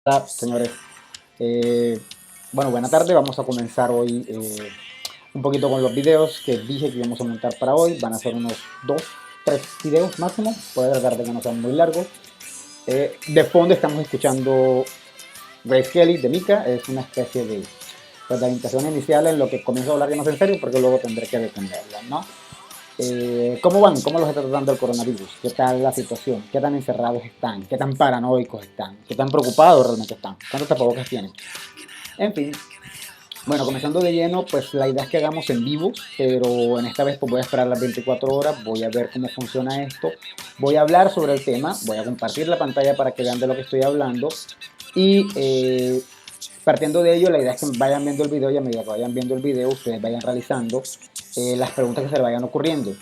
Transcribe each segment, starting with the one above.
Hola, señores. Eh, bueno, buena tarde. Vamos a comenzar hoy un poquito con los videos que dije que íbamos a montar para hoy. Van a ser unos 2, 3 videos máximo. Puede tratar de que no sean muy largos. De fondo estamos escuchando Grace Kelly de Mika. Es una especie de, pues, de orientación inicial en lo que comienzo a hablar ya más en serio, porque luego tendré que detenerla, ¿no? ¿Cómo van? ¿Cómo los está tratando el coronavirus? ¿Qué tal la situación? ¿Qué tan encerrados están? ¿Qué tan paranoicos están? ¿Qué tan preocupados realmente están? ¿Cuántos tapabocas tienen? En fin, bueno, comenzando de lleno, pues la idea es que hagamos en vivo, pero en esta vez pues voy a esperar las 24 horas, voy a ver cómo funciona esto, voy a hablar sobre el tema, voy a compartir la pantalla para que vean de lo que estoy hablando y partiendo de ello, la idea es que vayan viendo el video y a medida que vayan viendo el video, ustedes vayan realizando las preguntas que se les vayan ocurriendo.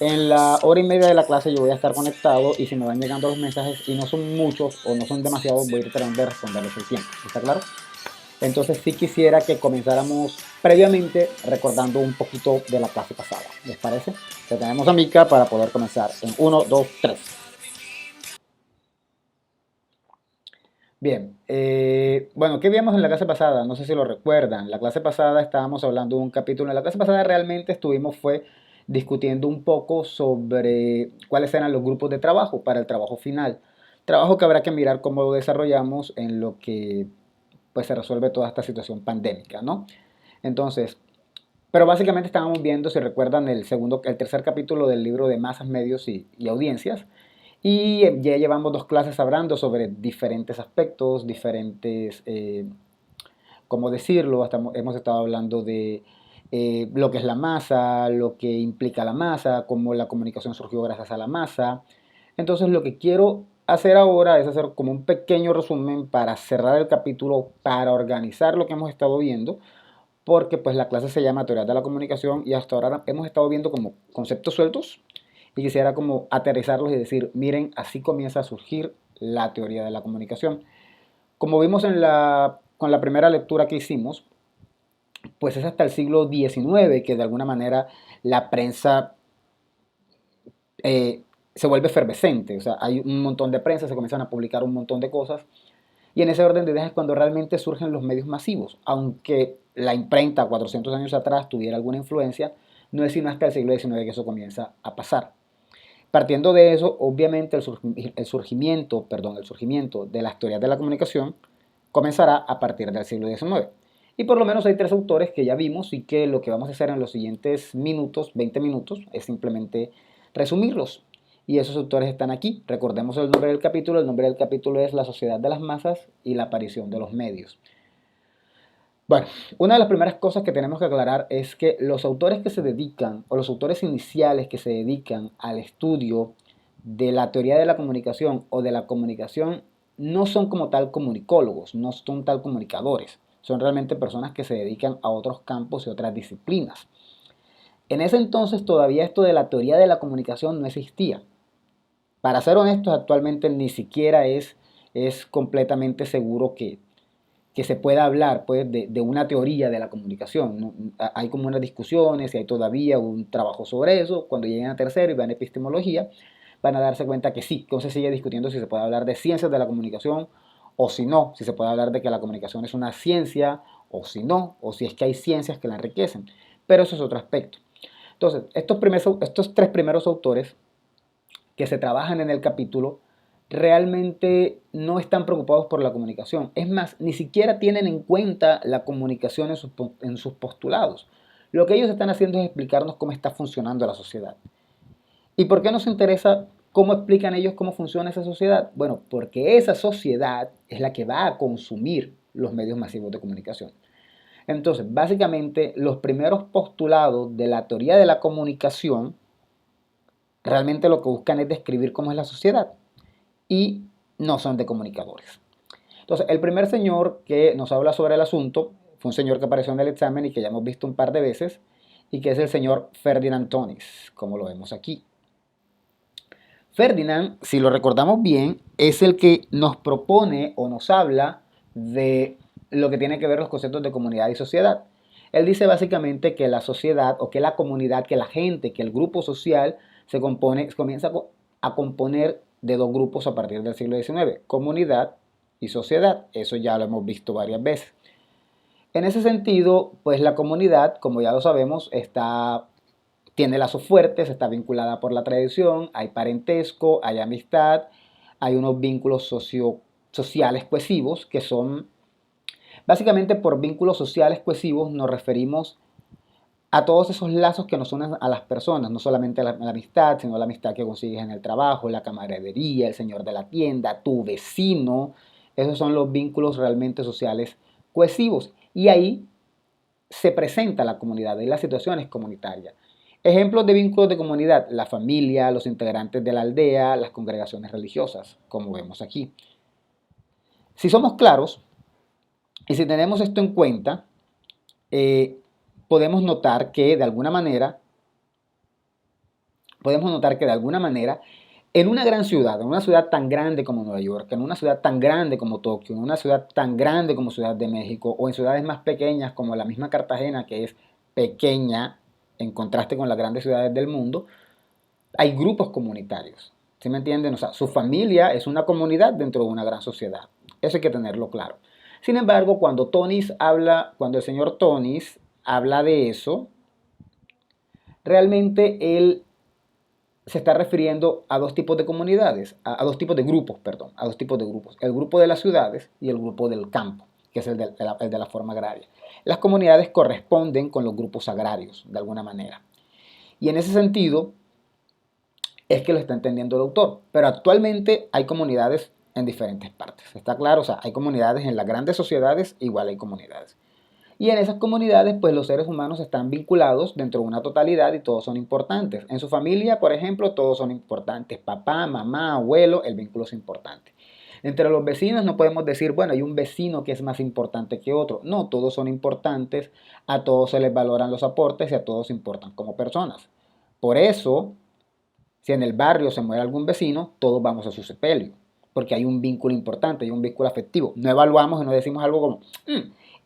En la hora y media de la clase yo voy a estar conectado y si me van llegando los mensajes y no son muchos o no son demasiados, voy a ir tratando de responderles el tiempo. ¿Está claro? Entonces sí quisiera que comenzáramos previamente recordando un poquito de la clase pasada. ¿Les parece? Ya tenemos a Mika para poder comenzar en uno, 2, 3. Bien, bueno, ¿qué vimos en la clase pasada? No sé si lo recuerdan. La clase pasada estábamos hablando de un capítulo. En la clase pasada realmente estuvimos fue discutiendo un poco sobre cuáles eran los grupos de trabajo para el trabajo final. Trabajo que habrá que mirar cómo lo desarrollamos en lo que pues se resuelve toda esta situación pandémica, ¿no? Entonces, pero básicamente estábamos viendo, si recuerdan, el tercer capítulo del libro de masas, medios y audiencias. Y ya llevamos 2 clases hablando sobre diferentes aspectos, diferentes, ¿cómo decirlo? Hemos estado hablando de lo que es la masa, lo que implica la masa, cómo la comunicación surgió gracias a la masa. Entonces lo que quiero hacer ahora es hacer como un pequeño resumen para cerrar el capítulo, para organizar lo que hemos estado viendo porque pues la clase se llama Teoría de la Comunicación y hasta ahora hemos estado viendo como conceptos sueltos y quisiera como aterrizarlos y decir, miren, así comienza a surgir la teoría de la comunicación. Como vimos con la primera lectura que hicimos, pues es hasta el siglo XIX que de alguna manera la prensa se vuelve efervescente, o sea, hay un montón de prensa, se comienzan a publicar un montón de cosas y en ese orden de ideas es cuando realmente surgen los medios masivos. Aunque la imprenta 400 años atrás tuviera alguna influencia, no es sino hasta el siglo XIX que eso comienza a pasar. Partiendo de eso, obviamente el surgimiento de las teorías de la comunicación comenzará a partir del siglo XIX. Y por lo menos hay 3 autores que ya vimos y que lo que vamos a hacer en los siguientes minutos, 20 minutos, es simplemente resumirlos. Y esos autores están aquí. Recordemos el nombre del capítulo. El nombre del capítulo es La sociedad de las masas y la aparición de los medios. Bueno, una de las primeras cosas que tenemos que aclarar es que los autores que se dedican, o los autores iniciales que se dedican al estudio de la teoría de la comunicación o de la comunicación, no son como tal comunicólogos, no son tal comunicadores, son realmente personas que se dedican a otros campos y otras disciplinas. En ese entonces todavía esto de la teoría de la comunicación no existía. Para ser honestos, actualmente ni siquiera es completamente seguro que se pueda hablar pues, de una teoría de la comunicación, ¿no? Hay como unas discusiones y hay todavía un trabajo sobre eso. Cuando lleguen a tercero y vean epistemología, van a darse cuenta que sí, que se sigue discutiendo si se puede hablar de ciencias de la comunicación o si no, si se puede hablar de que la comunicación es una ciencia o si no, o si es que hay ciencias que la enriquecen. Pero eso es otro aspecto. Entonces, estos 3 primeros autores que se trabajan en el capítulo realmente no están preocupados por la comunicación. Es más, ni siquiera tienen en cuenta la comunicación en sus postulados. Lo que ellos están haciendo es explicarnos cómo está funcionando la sociedad. ¿Y por qué nos interesa cómo explican ellos cómo funciona esa sociedad? Bueno, porque esa sociedad es la que va a consumir los medios masivos de comunicación. Entonces, básicamente, los primeros postulados de la teoría de la comunicación realmente lo que buscan es describir cómo es la sociedad y no son de comunicadores. Entonces, el primer señor que nos habla sobre el asunto fue un señor que apareció en el examen y que ya hemos visto un par de veces, y que es el señor Ferdinand Tonis, como lo vemos aquí. Ferdinand, si lo recordamos bien, es el que nos propone o nos habla de lo que tiene que ver los conceptos de comunidad y sociedad. Él dice básicamente que la sociedad o que la comunidad, que la gente, que el grupo social comienza a componer de 2 grupos a partir del siglo XIX, comunidad y sociedad. Eso ya lo hemos visto varias veces. En ese sentido, pues la comunidad, como ya lo sabemos, tiene lazos fuertes, está vinculada por la tradición, hay parentesco, hay amistad, hay unos vínculos sociales cohesivos que son, básicamente por vínculos sociales cohesivos nos referimos a todos esos lazos que nos unen a las personas, no solamente la amistad, sino la amistad que consigues en el trabajo, la camaradería, el señor de la tienda, tu vecino. Esos son los vínculos realmente sociales cohesivos. Y ahí se presenta la comunidad y las situaciones comunitarias. Ejemplos de vínculos de comunidad: la familia, los integrantes de la aldea, las congregaciones religiosas, como vemos aquí. Si somos claros y si tenemos esto en cuenta, eh, podemos notar que de alguna manera, en una gran ciudad, en una ciudad tan grande como Nueva York, en una ciudad tan grande como Tokio, en una ciudad tan grande como Ciudad de México, o en ciudades más pequeñas como la misma Cartagena, que es pequeña en contraste con las grandes ciudades del mundo, hay grupos comunitarios. ¿Sí me entienden? O sea, su familia es una comunidad dentro de una gran sociedad. Eso hay que tenerlo claro. Sin embargo, cuando el señor Tonis habla de eso, realmente él se está refiriendo a dos tipos de comunidades, a dos tipos de grupos, perdón, a dos tipos de grupos. El grupo de las ciudades y el grupo del campo, que es el de la forma agraria. Las comunidades corresponden con los grupos agrarios, de alguna manera. Y en ese sentido es que lo está entendiendo el autor. Pero actualmente hay comunidades en diferentes partes. ¿Está claro? O sea, hay comunidades en las grandes sociedades, igual hay comunidades. Y en esas comunidades, pues los seres humanos están vinculados dentro de una totalidad y todos son importantes. En su familia, por ejemplo, todos son importantes. Papá, mamá, abuelo, el vínculo es importante. Entre los vecinos no podemos decir, bueno, hay un vecino que es más importante que otro. No, todos son importantes, a todos se les valoran los aportes y a todos importan como personas. Por eso, si en el barrio se muere algún vecino, todos vamos a su sepelio, porque hay un vínculo importante, hay un vínculo afectivo. No evaluamos y no decimos algo como,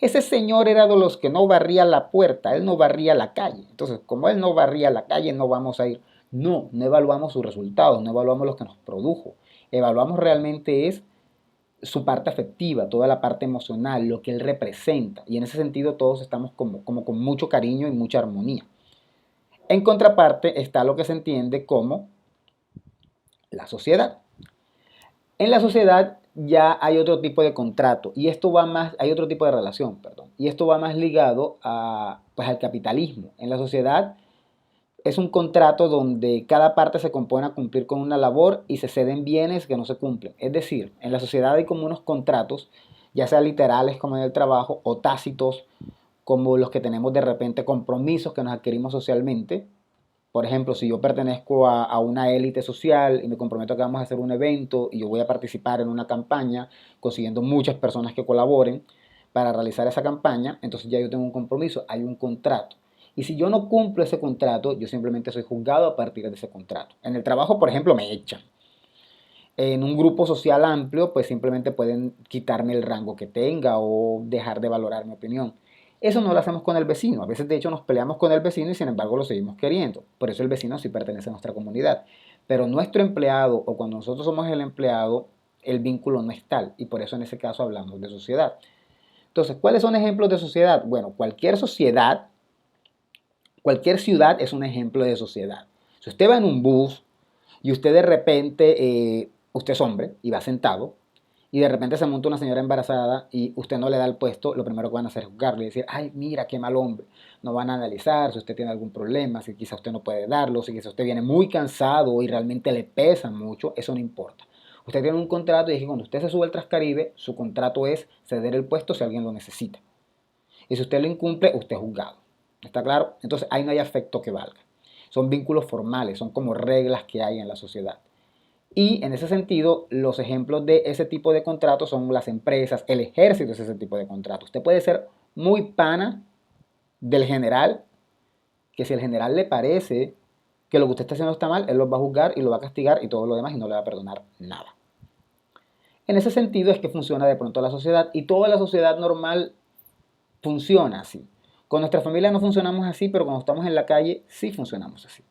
ese señor era de los que no barría la puerta, él no barría la calle. Entonces, como él no barría la calle, no vamos a ir. No, no evaluamos sus resultados, no evaluamos lo que nos produjo. Evaluamos realmente es su parte afectiva, toda la parte emocional, lo que él representa. Y en ese sentido todos estamos como con mucho cariño y mucha armonía. En contraparte está lo que se entiende como la sociedad. En la sociedad ya hay otro tipo de contrato y esto va más, hay otro tipo de relación, perdón, y esto va más ligado pues, al capitalismo. En la sociedad es un contrato donde cada parte se compone a cumplir con una labor y se ceden bienes que no se cumplen. Es decir, en la sociedad hay como unos contratos, ya sea literales como en el trabajo o tácitos como los que tenemos de repente, compromisos que nos adquirimos socialmente. Por ejemplo, si yo pertenezco a una élite social y me comprometo a que vamos a hacer un evento y yo voy a participar en una campaña consiguiendo muchas personas que colaboren para realizar esa campaña, entonces ya yo tengo un compromiso, hay un contrato. Y si yo no cumplo ese contrato, yo simplemente soy juzgado a partir de ese contrato. En el trabajo, por ejemplo, me echan. En un grupo social amplio, pues simplemente pueden quitarme el rango que tenga o dejar de valorar mi opinión. Eso no lo hacemos con el vecino. A veces, de hecho, nos peleamos con el vecino y sin embargo lo seguimos queriendo. Por eso el vecino sí pertenece a nuestra comunidad. Pero nuestro empleado o cuando nosotros somos el empleado, el vínculo no es tal. Y por eso en ese caso hablamos de sociedad. Entonces, ¿cuáles son ejemplos de sociedad? Bueno, cualquier sociedad, cualquier ciudad es un ejemplo de sociedad. Si usted va en un bus y usted de repente, usted es hombre y va sentado, y de repente se monta una señora embarazada y usted no le da el puesto, lo primero que van a hacer es juzgarle y decir, ay, mira, qué mal hombre. No van a analizar si usted tiene algún problema, si quizá usted no puede darlo, si quizá usted viene muy cansado y realmente le pesa mucho, eso no importa. Usted tiene un contrato y es que cuando usted se sube al Transcaribe, su contrato es ceder el puesto si alguien lo necesita. Y si usted lo incumple, usted es juzgado. ¿Está claro? Entonces ahí no hay afecto que valga. Son vínculos formales, son como reglas que hay en la sociedad. Y en ese sentido, los ejemplos de ese tipo de contratos son las empresas, el ejército es ese tipo de contrato. Usted puede ser muy pana del general, que si el general le parece que lo que usted está haciendo está mal, él lo va a juzgar y lo va a castigar y todo lo demás y no le va a perdonar nada. En ese sentido es que funciona de pronto la sociedad y toda la sociedad normal funciona así. Con nuestra familia no funcionamos así, pero cuando estamos en la calle sí funcionamos así.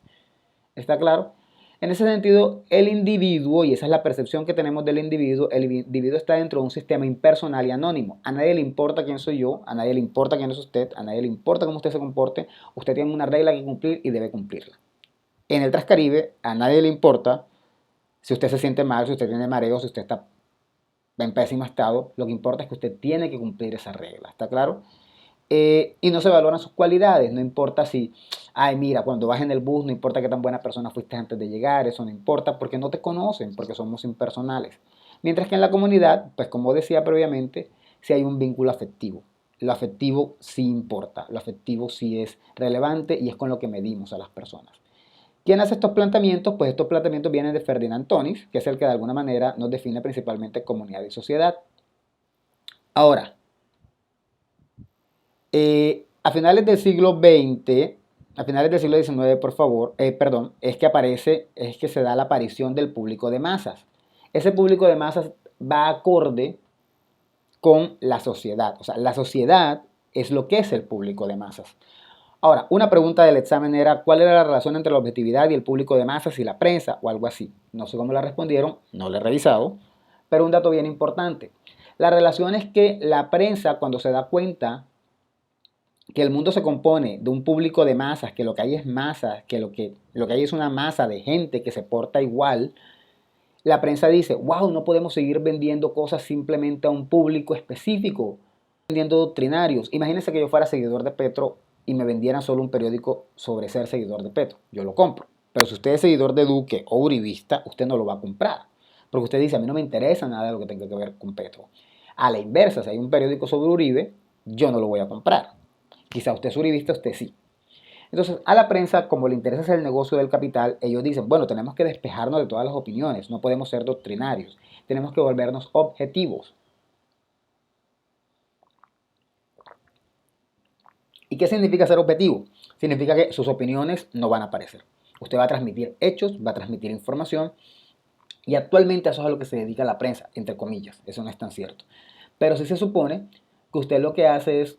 ¿Está claro? En ese sentido, el individuo, y esa es la percepción que tenemos del individuo, el individuo está dentro de un sistema impersonal y anónimo. A nadie le importa quién soy yo, a nadie le importa quién es usted, a nadie le importa cómo usted se comporte. Usted tiene una regla que cumplir y debe cumplirla. En el Transcaribe, a nadie le importa si usted se siente mal, si usted tiene mareo, si usted está en pésimo estado. Lo que importa es que usted tiene que cumplir esa regla, ¿está claro? Y no se valoran sus cualidades, no importa si, ay, mira, cuando vas en el bus, no importa qué tan buena persona fuiste antes de llegar, eso no importa, porque no te conocen, porque somos impersonales. Mientras que en la comunidad, pues como decía previamente, sí hay un vínculo afectivo. Lo afectivo sí importa, lo afectivo sí es relevante y es con lo que medimos a las personas. ¿Quién hace estos planteamientos? Pues estos planteamientos vienen de Ferdinand Tonis, que es el que de alguna manera nos define principalmente comunidad y sociedad. Ahora, a finales del siglo XX, a finales del siglo XIX, por favor, perdón, es que se da la aparición del público de masas. Ese público de masas va acorde con la sociedad. O sea, la sociedad es lo que es el público de masas. Ahora, una pregunta del examen era ¿cuál era la relación entre la objetividad y el público de masas y la prensa? O algo así. No sé cómo la respondieron, no la he revisado, pero un dato bien importante. La relación es que la prensa, cuando se da cuenta que el mundo se compone de un público de masas, que lo que hay es masas, que lo que hay es una masa de gente que se porta igual, la prensa dice, wow, no podemos seguir vendiendo cosas simplemente a un público específico, vendiendo doctrinarios. Imagínense que yo fuera seguidor de Petro y me vendieran solo un periódico sobre ser seguidor de Petro. Yo lo compro. Pero si usted es seguidor de Duque o uribista, usted no lo va a comprar. Porque usted dice, a mí no me interesa nada de lo que tenga que ver con Petro. A la inversa, si hay un periódico sobre Uribe, yo no lo voy a comprar. Quizá usted es uribista, usted sí. Entonces, a la prensa, como le interesa hacer el negocio del capital, ellos dicen, bueno, tenemos que despejarnos de todas las opiniones, no podemos ser doctrinarios, tenemos que volvernos objetivos. ¿Y qué significa ser objetivo? Significa que sus opiniones no van a aparecer. Usted va a transmitir hechos, va a transmitir información, y actualmente eso es a lo que se dedica la prensa, entre comillas, eso no es tan cierto. Pero sí se supone que usted lo que hace es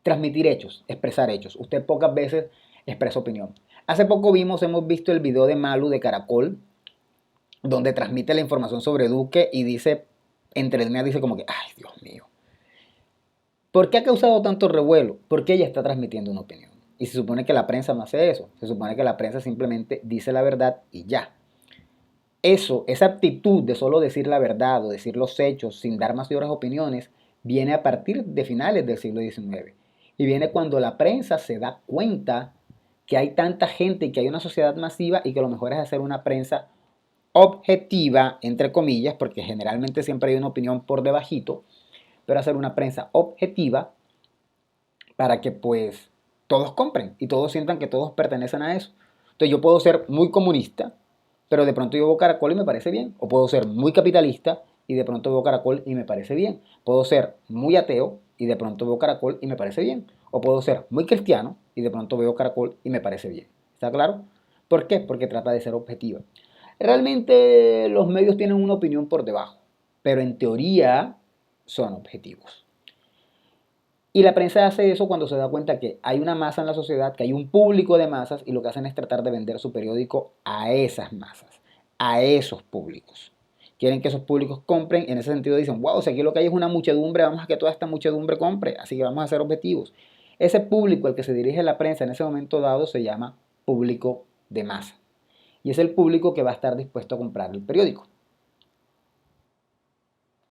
transmitir hechos, expresar hechos. Usted pocas veces expresa opinión. Hace poco hemos visto el video de Malu de Caracol, donde transmite la información sobre Duque y dice, entre líneas dice como que, ay, Dios mío. ¿Por qué ha causado tanto revuelo? Porque ella está transmitiendo una opinión. Y se supone que la prensa no hace eso. Se supone que la prensa simplemente dice la verdad y ya. Eso, esa actitud de solo decir la verdad o decir los hechos sin dar mayores opiniones, viene a partir de finales del siglo XIX. Y viene cuando la prensa se da cuenta que hay tanta gente y que hay una sociedad masiva y que lo mejor es hacer una prensa objetiva, entre comillas, porque generalmente siempre hay una opinión por debajito, pero hacer una prensa objetiva para que pues todos compren y todos sientan que todos pertenecen a eso. Entonces yo puedo ser muy comunista, pero de pronto yo veo Caracol y me parece bien. O puedo ser muy capitalista y de pronto veo Caracol y me parece bien. Puedo ser muy ateo y de pronto veo Caracol y me parece bien. O puedo ser muy cristiano y de pronto veo Caracol y me parece bien. ¿Está claro? ¿Por qué? Porque trata de ser objetiva. Realmente los medios tienen una opinión por debajo, pero en teoría son objetivos. Y la prensa hace eso cuando se da cuenta que hay una masa en la sociedad, que hay un público de masas y lo que hacen es tratar de vender su periódico a esas masas, a esos públicos. Quieren que esos públicos compren, en ese sentido dicen, wow, si aquí lo que hay es una muchedumbre, vamos a que toda esta muchedumbre compre, así que vamos a ser objetivos. Ese público al que se dirige la prensa en ese momento dado se llama público de masa. Y es el público que va a estar dispuesto a comprar el periódico.